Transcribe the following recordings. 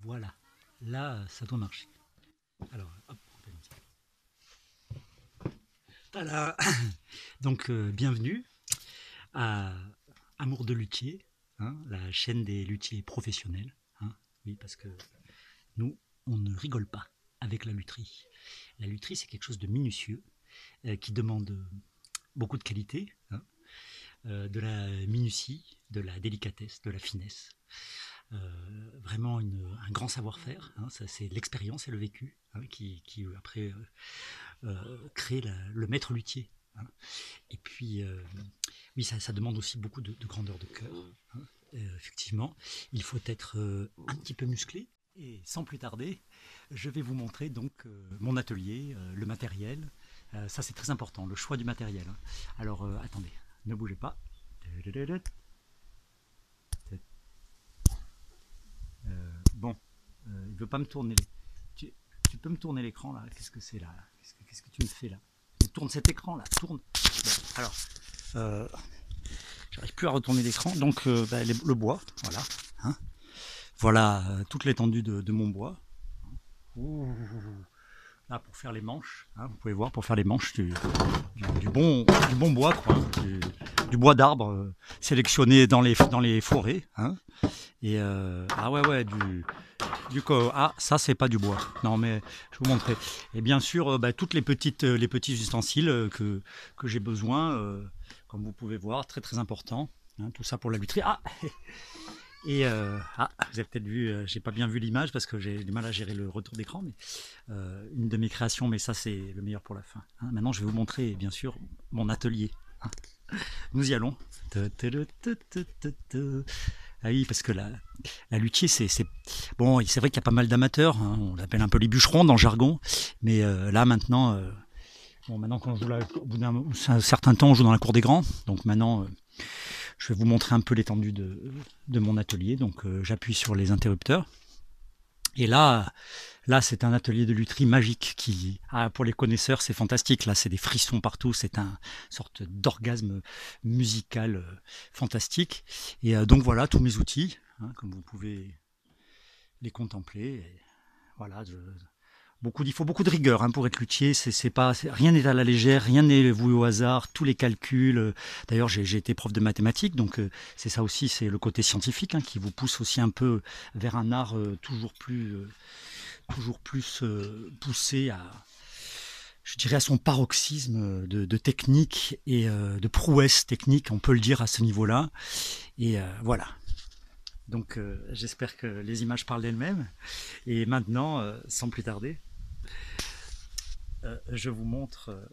Voilà, là ça doit marcher. Alors, hop, on fait comme ça. Voilà. Donc, bienvenue à Amour de luthier, hein, la chaîne des luthiers professionnels. Hein. Oui, parce que nous, on ne rigole pas avec la lutherie. La lutherie, c'est quelque chose de minutieux qui demande beaucoup de qualité, hein, de la minutie, de la délicatesse, de la finesse. Vraiment un grand savoir-faire, hein, ça c'est l'expérience et le vécu, hein, qui après crée le maître luthier, hein. Et puis oui, ça demande aussi beaucoup de grandeur de cœur, hein. Effectivement, il faut être un petit peu musclé. Et sans plus tarder, je vais vous montrer donc mon atelier, le matériel. Ça c'est très important, le choix du matériel, hein. Alors attendez, ne bougez pas. Bon, il veut pas me tourner. Tu peux me tourner l'écran là? Qu'est-ce que c'est là? Qu'est-ce que tu me fais là? Tourne cet écran là, tourne. Bon, alors, j'arrive plus à retourner l'écran, donc le bois, voilà. Hein. Voilà toute l'étendue de mon bois. Ouh. Là, pour faire les manches, hein, vous pouvez voir, pour faire les manches, du bon bois, quoi, hein, du bois d'arbre sélectionné dans les forêts. Hein. Et ah ouais, ah, ça c'est pas du bois. Non, mais je vais vous montrer. Et bien sûr, toutes les petits ustensiles que j'ai besoin, comme vous pouvez voir, très très important. Hein, tout ça pour la lutherie. Ah. Et vous avez peut-être vu, j'ai pas bien vu l'image parce que j'ai du mal à gérer le retour d'écran, mais une de mes créations, mais ça c'est le meilleur pour la fin. Hein. Maintenant, je vais vous montrer, bien sûr, mon atelier. Hein. Nous y allons. Ah oui, parce que la luthier, bon, c'est vrai qu'il y a pas mal d'amateurs, hein, on l'appelle un peu les bûcherons dans le jargon, mais là maintenant, bon, maintenant quand on joue au bout d'un certain temps, on joue dans la cour des grands, donc maintenant, je vais vous montrer un peu l'étendue de mon atelier. Donc j'appuie sur les interrupteurs, et là c'est un atelier de lutherie magique qui, pour les connaisseurs, c'est fantastique. Là, c'est des frissons partout, c'est une sorte d'orgasme musical fantastique. Et donc voilà tous mes outils, hein, comme vous pouvez les contempler. Et voilà, il faut beaucoup de rigueur, hein, pour être luthier. Rien n'est à la légère, rien n'est voué au hasard, tous les calculs. D'ailleurs, j'ai été prof de mathématiques, donc c'est ça aussi, c'est le côté scientifique, hein, qui vous pousse aussi un peu vers un art toujours plus poussé je dirais, à son paroxysme de technique et de prouesse technique, on peut le dire à ce niveau-là. Et voilà. Donc j'espère que les images parlent d'elles-mêmes. Et maintenant, sans plus tarder, je vous montre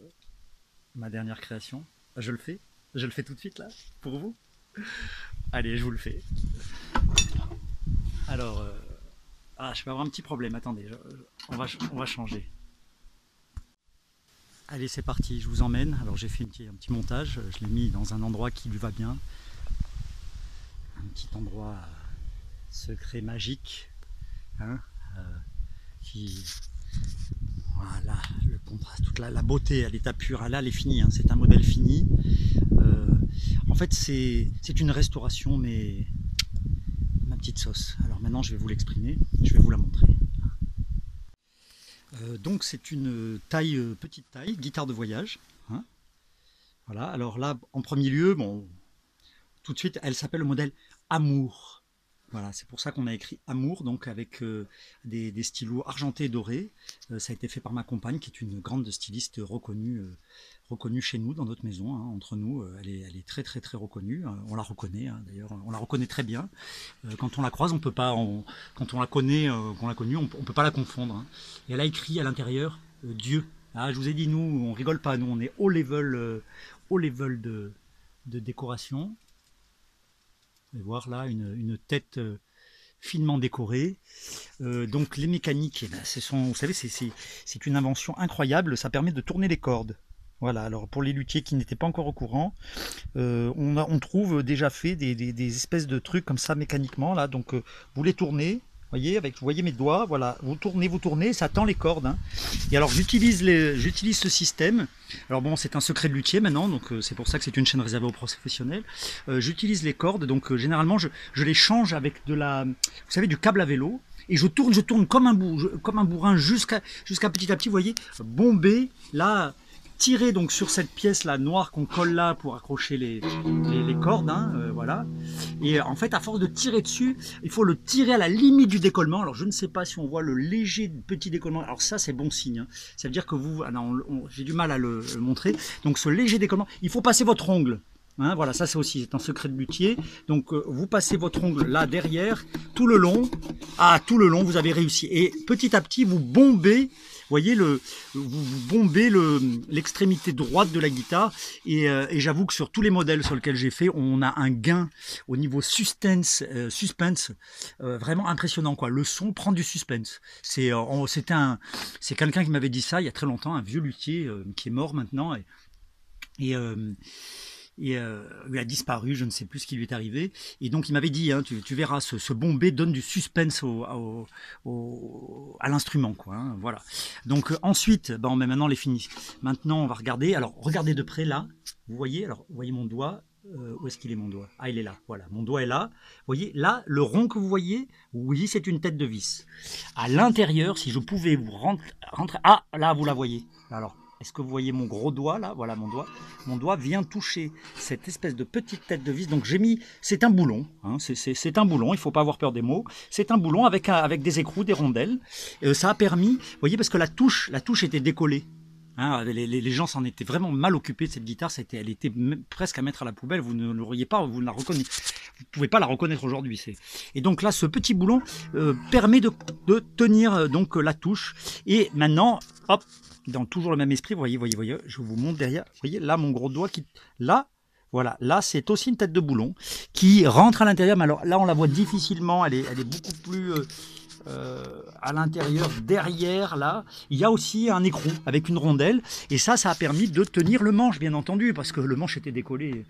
ma dernière création. Je le fais tout de suite là, pour vous. Allez, je vous le fais. Alors, je vais avoir un petit problème, attendez, on va changer. Allez, c'est parti, je vous emmène. Alors j'ai fait un petit montage, je l'ai mis dans un endroit qui lui va bien. Un petit endroit secret, magique, hein, voilà, le contraste, toute la beauté à l'état pur. Là, elle est finie, hein, c'est un modèle fini. En fait, c'est une restauration, mais ma petite sauce. Alors maintenant, je vais vous l'exprimer, je vais vous la montrer. Donc, c'est une petite taille, guitare de voyage. Hein. Voilà, alors là, en premier lieu, bon, tout de suite, elle s'appelle le modèle Amour. Voilà, c'est pour ça qu'on a écrit Amour, donc avec des stylos argentés et dorés. Ça a été fait par ma compagne, qui est une grande styliste reconnue chez nous, dans notre maison, hein, entre nous. Elle est très très très reconnue. On la reconnaît, hein, d'ailleurs, on la reconnaît très bien. Quand on la croise, on peut pas, quand on la connaît, qu'on l'a connue, on peut pas la confondre. Hein. Et elle a écrit à l'intérieur Dieu. Ah, je vous ai dit, nous, on rigole pas, nous, on est haut level de décoration. Vous allez voir là une tête finement décorée. Donc les mécaniques, vous savez, c'est une invention incroyable. Ça permet de tourner les cordes. Voilà. Alors pour les luthiers qui n'étaient pas encore au courant, on trouve déjà fait des espèces de trucs comme ça mécaniquement là. Donc vous les tournez. voyez, vous voyez mes doigts, voilà, vous tournez, ça tend les cordes. Hein. Et alors j'utilise ce système. Alors bon, c'est un secret de luthier maintenant, donc c'est pour ça que c'est une chaîne réservée aux professionnels. J'utilise les cordes, donc généralement je les change avec vous savez, du câble à vélo. Et je tourne comme un bourrin jusqu'à petit à petit, vous voyez, bomber, là, tirer donc sur cette pièce là noire qu'on colle là pour accrocher les cordes, hein, voilà. Et en fait, à force de tirer dessus, il faut le tirer à la limite du décollement. Alors je ne sais pas si on voit le léger petit décollement. Alors ça, c'est bon signe. Hein. Ça veut dire que j'ai du mal à le montrer. Donc ce léger décollement, il faut passer votre ongle. Hein, voilà, ça c'est aussi un secret de luthier. Donc vous passez votre ongle là derrière, tout le long. Ah, tout le long, vous avez réussi. Et petit à petit, vous bombez. Voyez, vous bombez l'extrémité droite de la guitare. Et j'avoue que sur tous les modèles sur lesquels j'ai fait, on a un gain au niveau suspense vraiment impressionnant, quoi. Le son prend du suspense. C'est quelqu'un qui m'avait dit ça il y a très longtemps, un vieux luthier qui est mort maintenant. Et il a disparu, je ne sais plus ce qui lui est arrivé. Et donc il m'avait dit, hein, tu verras, ce bombé donne du suspense à l'instrument, quoi. Hein, voilà. Donc ensuite, bon, mais maintenant les finis. Maintenant on va regarder. Alors regardez de près là. Vous voyez mon doigt. Où est-ce qu'il est mon doigt? Ah, il est là. Voilà, mon doigt est là. Vous voyez là, le rond que vous voyez, oui, c'est une tête de vis. À l'intérieur, si je pouvais vous rentrer. Ah, là vous la voyez. Alors. Est-ce que vous voyez mon gros doigt là? Voilà mon doigt. Mon doigt vient toucher cette espèce de petite tête de vis. Donc j'ai mis, c'est un boulon. Hein, c'est un boulon. Il ne faut pas avoir peur des mots. C'est un boulon avec des écrous, des rondelles. Ça a permis, vous voyez, parce que la touche était décollée. Hein, les gens s'en étaient vraiment mal occupés de cette guitare. Elle était presque à mettre à la poubelle. Vous ne l'auriez pas, vous ne la reconnaissez. Vous pouvez pas la reconnaître aujourd'hui. Et donc là, ce petit boulon permet de tenir donc la touche. Et maintenant, hop. Dans toujours le même esprit, voyez, je vous montre derrière, vous voyez, là, mon gros doigt là, voilà, là, c'est aussi une tête de boulon qui rentre à l'intérieur, mais alors là, on la voit difficilement, elle est beaucoup plus à l'intérieur, derrière, là, il y a aussi un écrou avec une rondelle, et ça a permis de tenir le manche, bien entendu, parce que le manche était décollé,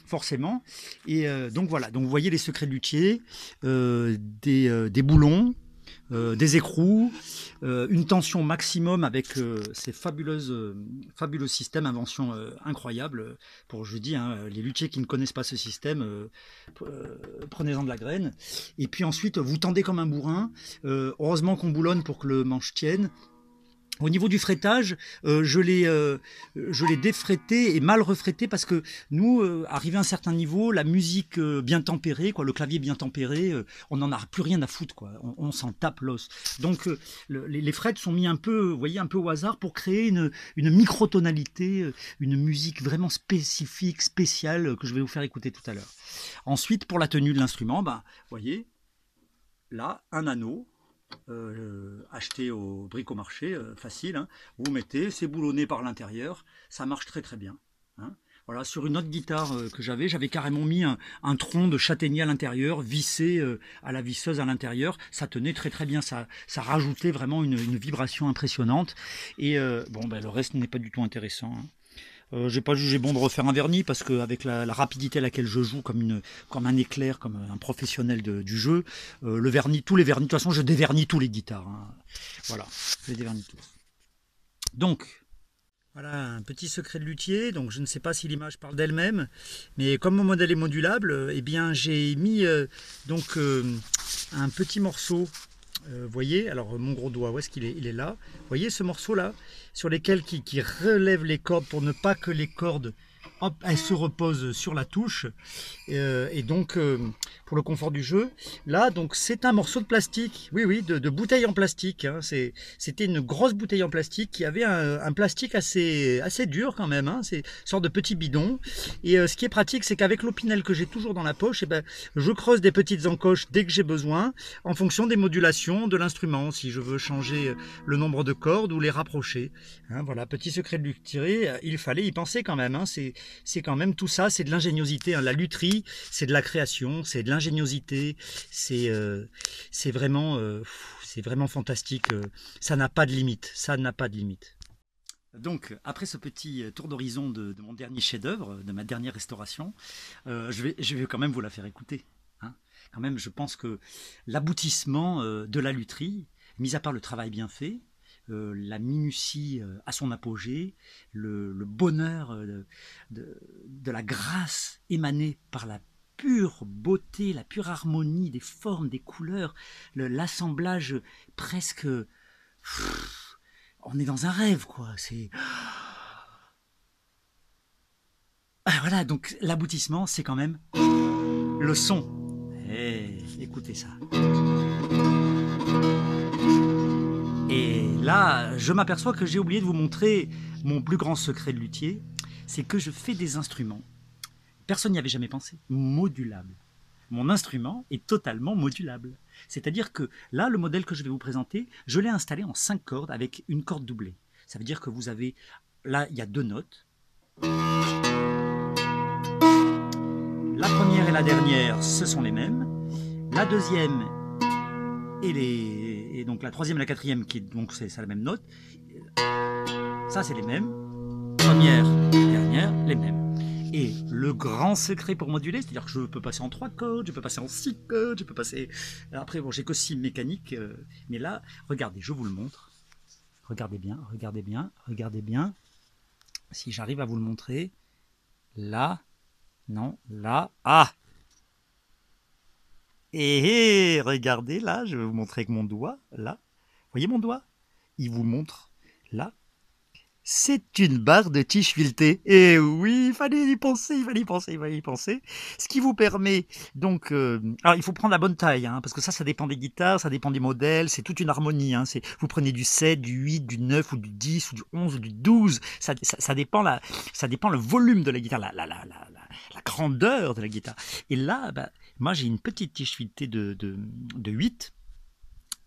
forcément, et donc voilà, donc vous voyez les secrets de luthier, des boulons, des écrous, une tension maximum avec ces fabuleux systèmes, invention incroyable. Je dis, hein, les luthiers qui ne connaissent pas ce système, prenez-en de la graine. Et puis ensuite, vous tendez comme un bourrin. Heureusement qu'on boulonne pour que le manche tienne. Au niveau du fretage, je l'ai défrété et mal refrété parce que nous, arrivé à un certain niveau, la musique bien tempérée, quoi, le clavier bien tempéré, on n'en a plus rien à foutre, quoi. On s'en tape l'os. Donc les frettes sont mis un peu, vous voyez, un peu au hasard pour créer une microtonalité, une musique vraiment spécifique, spéciale que je vais vous faire écouter tout à l'heure. Ensuite, pour la tenue de l'instrument, bah, vous voyez, là, un anneau. Acheté au bricomarché, facile, hein. Vous mettez, c'est boulonné par l'intérieur, ça marche très très bien. Hein. Voilà, sur une autre guitare que j'avais carrément mis un tronc de châtaignier à l'intérieur, vissé à la visseuse à l'intérieur, ça tenait très très bien, ça rajoutait vraiment une vibration impressionnante. Et bon, ben, le reste n'est pas du tout intéressant. Hein. J'ai pas jugé bon de refaire un vernis parce qu'avec la rapidité à laquelle je joue comme un éclair, comme un professionnel du jeu, le vernis, tous les vernis, de toute façon je dévernis tous les guitares. Hein. Voilà, je les dévernis tous. Donc, voilà un petit secret de luthier. Donc je ne sais pas si l'image parle d'elle-même, mais comme mon modèle est modulable, eh bien j'ai mis un petit morceau. Voyez, alors mon gros doigt, où est-ce qu'il est? Il est là. Voyez ce morceau-là, sur lesquels qui relève les cordes pour ne pas que les cordes, hop, elles se reposent sur la touche. Et donc, pour le confort du jeu, là, donc c'est un morceau de plastique. Oui, oui, de bouteille en plastique. Hein. C'était une grosse bouteille en plastique qui avait un plastique assez dur quand même. Hein. C'est une sorte de petit bidon. Et ce qui est pratique, c'est qu'avec l'Opinel que j'ai toujours dans la poche, eh ben, je creuse des petites encoches dès que j'ai besoin, en fonction des modulations de l'instrument, si je veux changer le nombre de cordes ou les rapprocher. Hein, voilà, petit secret de luthier, il fallait y penser quand même. Hein. C'est quand même tout ça, c'est de l'ingéniosité. Hein. La lutherie, c'est de la création, c'est de l'ingéniosité, c'est vraiment fantastique. Ça n'a pas de limite, ça n'a pas de limite. Donc, après ce petit tour d'horizon de mon dernier chef-d'œuvre, de ma dernière restauration, je vais quand même vous la faire écouter. Hein. quand même, je pense que l'aboutissement de la lutherie, mis à part le travail bien fait, la minutie à son apogée, le bonheur de la grâce émanée par la pure beauté, la pure harmonie des formes, des couleurs, l'assemblage presque... on est dans un rêve, quoi. C'est... Ah, voilà, donc l'aboutissement, c'est quand même le son. Écoutez ça. Et là, je m'aperçois que j'ai oublié de vous montrer mon plus grand secret de luthier, c'est que je fais des instruments. Personne n'y avait jamais pensé. Modulables. Mon instrument est totalement modulable. C'est-à-dire que là, le modèle que je vais vous présenter, je l'ai installé en 5 cordes avec une corde doublée. Ça veut dire que vous avez... Là, il y a 2 notes. La première et la dernière, ce sont les mêmes. La deuxième et donc la troisième et la quatrième, qui est donc c'est la même note. Ça, c'est les mêmes. Première et dernière, les mêmes. Et le grand secret pour moduler, c'est-à-dire que je peux passer en 3 cordes, je peux passer en 6 cordes, je peux passer... Après, bon, j'ai que 6 mécaniques, mais là, regardez, je vous le montre. Regardez bien, regardez bien, regardez bien. Si j'arrive à vous le montrer. Là, non, là, ah! Et regardez là, je vais vous montrer avec mon doigt, là. Voyez mon doigt? Il vous montre, là. C'est une barre de tige filetée. Et oui, il fallait y penser, il fallait y penser, il fallait y penser. Ce qui vous permet, donc... alors, il faut prendre la bonne taille, hein, parce que ça dépend des guitares, ça dépend des modèles, c'est toute une harmonie. Hein, vous prenez du 7, du 8, du 9, ou du 10, ou du 11, ou du 12. Ça dépend, ça dépend le volume de la guitare, la grandeur de la guitare. Et là, bah, moi, j'ai une petite tige filetée de 8.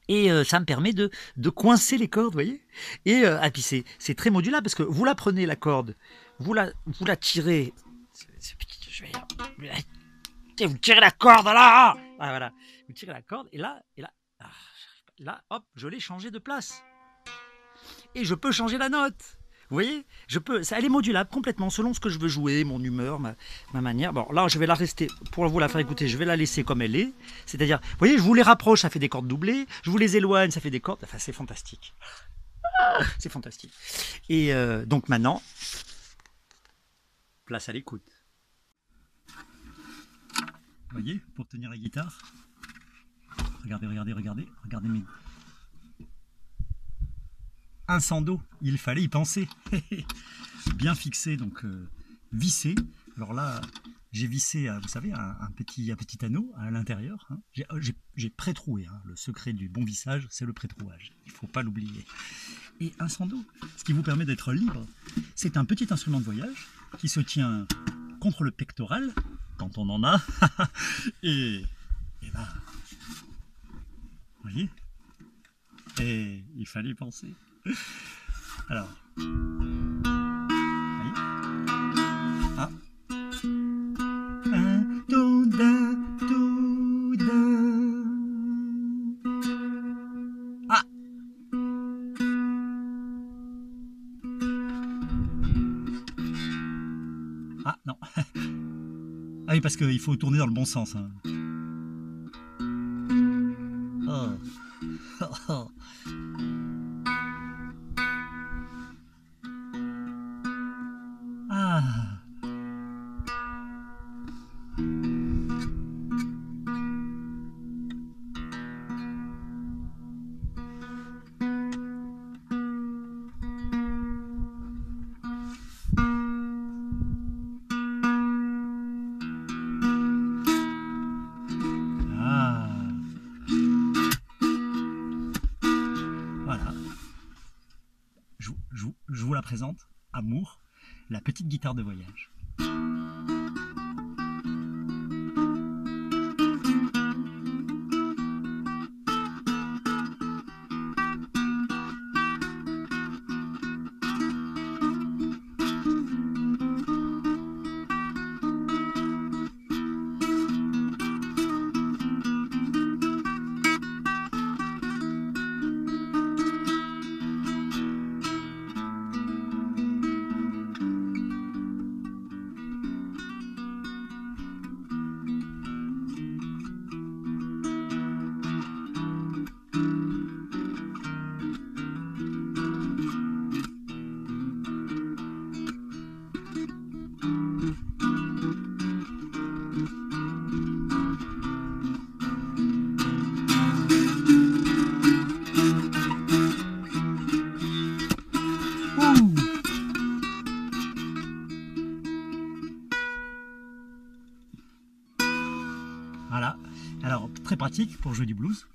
Et ça me permet de coincer les cordes, vous voyez. Et puis c'est très modulable parce que vous la prenez la corde, vous la tirez. Vous tirez la corde là. Ah, voilà. Vous tirez la corde et là, hop, je l'ai changé de place. Et je peux changer la note. Vous voyez, elle est modulable complètement selon ce que je veux jouer, mon humeur, ma manière. Bon, là, je vais la rester, pour vous la faire écouter, je vais la laisser comme elle est. C'est-à-dire, vous voyez, je vous les rapproche, ça fait des cordes doublées. Je vous les éloigne, ça fait des cordes. Enfin, c'est fantastique. C'est fantastique. Et donc maintenant, place à l'écoute. Vous voyez, pour tenir la guitare, regardez mes... Un sando, il fallait y penser. Bien fixé, donc vissé. Alors là, j'ai vissé, vous savez, un petit anneau à l'intérieur. Hein. J'ai pré-troué. Hein. Le secret du bon vissage, c'est le pré-trouage. Il ne faut pas l'oublier. Et un sando, ce qui vous permet d'être libre, c'est un petit instrument de voyage qui se tient contre le pectoral, quand on en a. et ben, vous voyez, et il fallait y penser. Alors, voyez, ah, un do da do da, ah, ah non, ah oui parce qu'il faut tourner dans le bon sens. Hein. Oh. Oh, oh. Ah. Ah. Voilà. Je vous la présente, Amour, la petite guitare de voyage. arctique pour jouer du blues.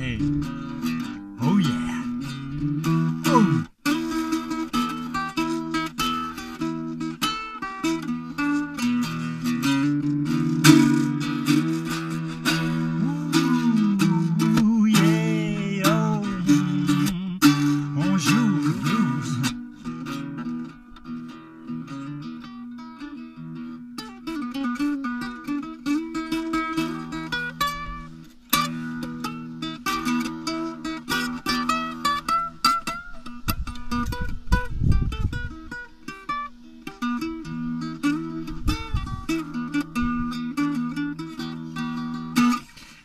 Hey. Oh yeah. Oh. Ouh, yeah. Oh. On joue le blues.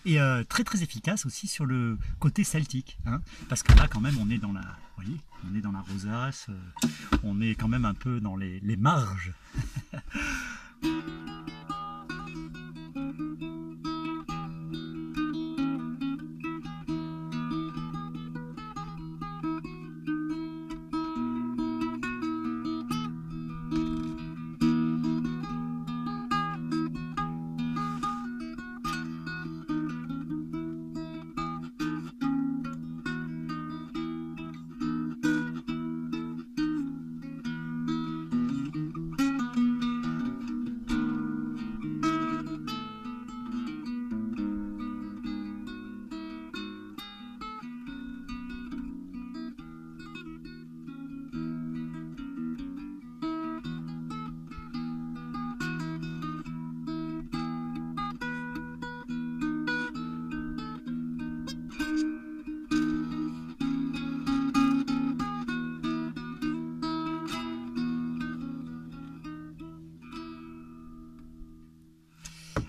Et très efficace aussi sur le côté celtique, hein, parce que là quand même on est dans la, vous voyez, on est dans la rosace, on est quand même un peu dans les marges.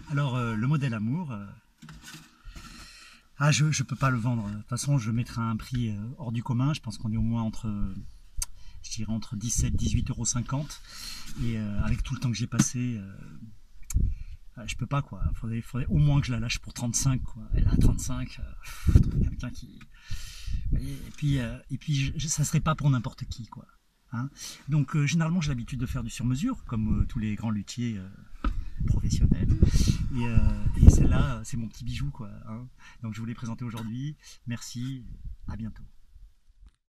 Alors le modèle Amour, je peux pas le vendre. De toute façon, je mettrai un prix hors du commun. Je pense qu'on est au moins entre, je dirais entre 17 et 18,50 €. Et avec tout le temps que j'ai passé, je peux pas quoi. Faudrait au moins que je la lâche pour 35 quoi. Elle a 35, quelqu'un qui. Et puis ça serait pas pour n'importe qui quoi. Hein. Donc généralement j'ai l'habitude de faire du sur-mesure, comme tous les grands luthiers professionnels. Et celle-là, c'est mon petit bijou quoi. Hein. Donc je vous l'ai présenté aujourd'hui. Merci, à bientôt.